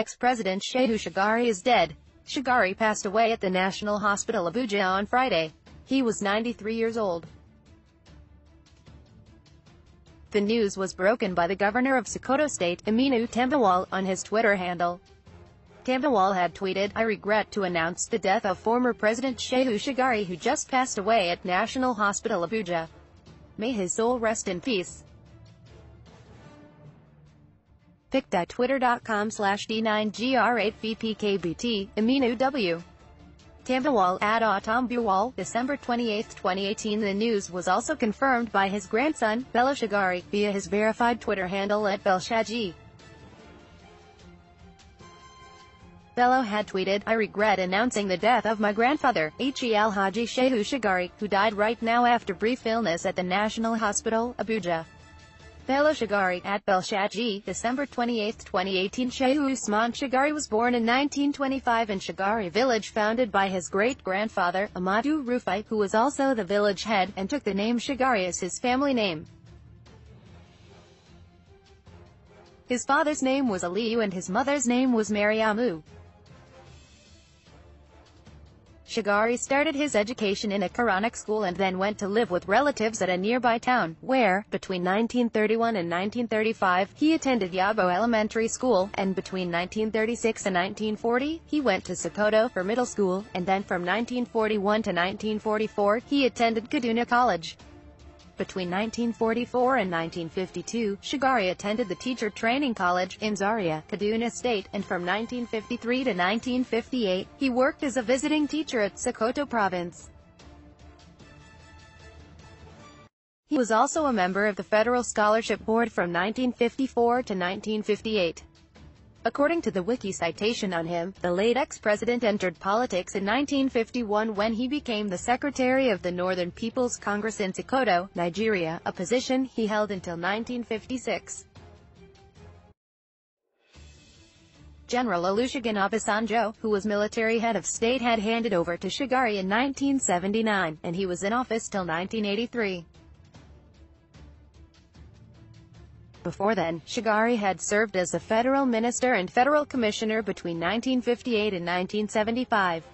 Ex-President Shehu Shagari is dead. Shagari passed away at the National Hospital Abuja on Friday. He was 93 years old. The news was broken by the governor of Sokoto State, Aminu Tambawal, on his Twitter handle. Tambawal had tweeted, "I regret to announce the death of former President Shehu Shagari, who just passed away at National Hospital Abuja. May his soul rest in peace." pic.twitter.com/d9gr8vpkbt, Aminu W. Tambawal, Tambawal, December 28, 2018. The news was also confirmed by his grandson, Bello Shagari, via his verified Twitter handle @BelShagi. Bello had tweeted, "I regret announcing the death of my grandfather, Hel Haji Shehu Shagari, who died right now after brief illness at the National Hospital, Abuja." Bello Shagari, @BelShagi, December 28, 2018. Shehu Usman Shagari was born in 1925 in Shagari village, founded by his great-grandfather, Amadu Rufai, who was also the village head, and took the name Shagari as his family name. His father's name was Aliyu and his mother's name was Mariamu. Shagari started his education in a Quranic school and then went to live with relatives at a nearby town, where, between 1931 and 1935, he attended Yabo Elementary School, and between 1936 and 1940, he went to Sokoto for middle school, and then from 1941 to 1944, he attended Kaduna College. Between 1944 and 1952, Shagari attended the Teacher Training College in Zaria, Kaduna State, and from 1953 to 1958, he worked as a visiting teacher at Sokoto Province. He was also a member of the Federal Scholarship Board from 1954 to 1958. According to the wiki citation on him, the late ex-president entered politics in 1951 when he became the secretary of the Northern People's Congress in Sokoto, Nigeria, a position he held until 1956. General Olusegun Obasanjo, who was military head of state, had handed over to Shagari in 1979, and he was in office till 1983. Before then, Shagari had served as a federal minister and federal commissioner between 1958 and 1975.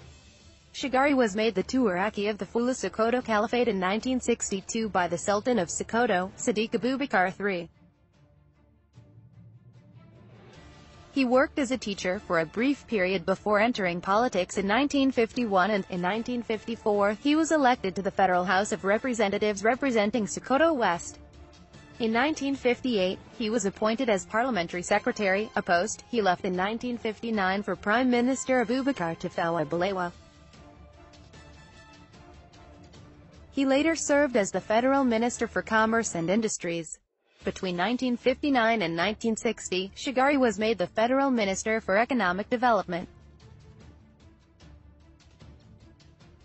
Shagari was made the Tuaraki of the Fula Sokoto Caliphate in 1962 by the Sultan of Sokoto, Sadiq Abubakar III. He worked as a teacher for a brief period before entering politics in 1951, and, in 1954, he was elected to the Federal House of Representatives representing Sokoto West. In 1958, he was appointed as parliamentary secretary, a post he left in 1959 for Prime Minister Abubakar Tafawa Balewa. He later served as the Federal Minister for Commerce and Industries. Between 1959 and 1960, Shagari was made the Federal Minister for Economic Development.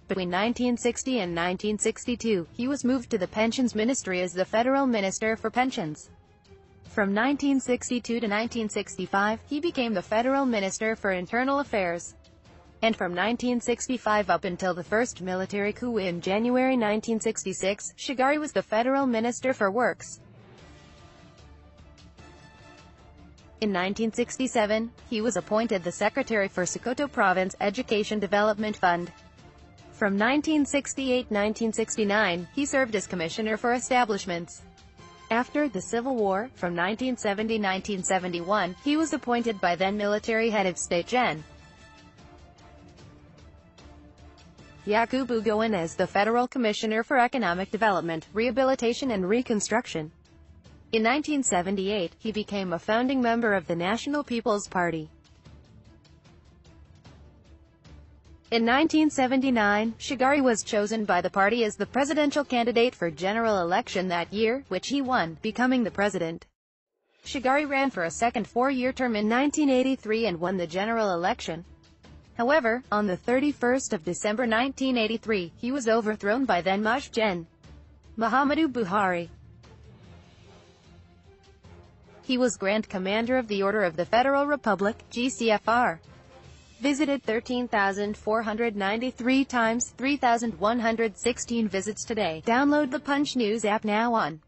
Between 1960 and 1962, he was moved to the Pensions Ministry as the Federal Minister for Pensions. From 1962 to 1965, he became the Federal Minister for Internal Affairs. And from 1965 up until the first military coup in January 1966, Shagari was the Federal Minister for Works. In 1967, he was appointed the Secretary for Sokoto Province Education Development Fund. From 1968-1969, he served as Commissioner for Establishments. After the Civil War, from 1970-1971, he was appointed by then-military head of state Gen. Yakubu Gowon as the Federal Commissioner for Economic Development, Rehabilitation and Reconstruction. In 1978, he became a founding member of the National People's Party. In 1979, Shagari was chosen by the party as the presidential candidate for general election that year, which he won, becoming the president. Shagari ran for a second four-year term in 1983 and won the general election. However, on the 31st of December 1983, he was overthrown by then-Maj. Gen. Muhammadu Buhari. He was Grand Commander of the Order of the Federal Republic, GCFR. Visited 13,493 times, 3,116 visits today. Download the Punch News app now on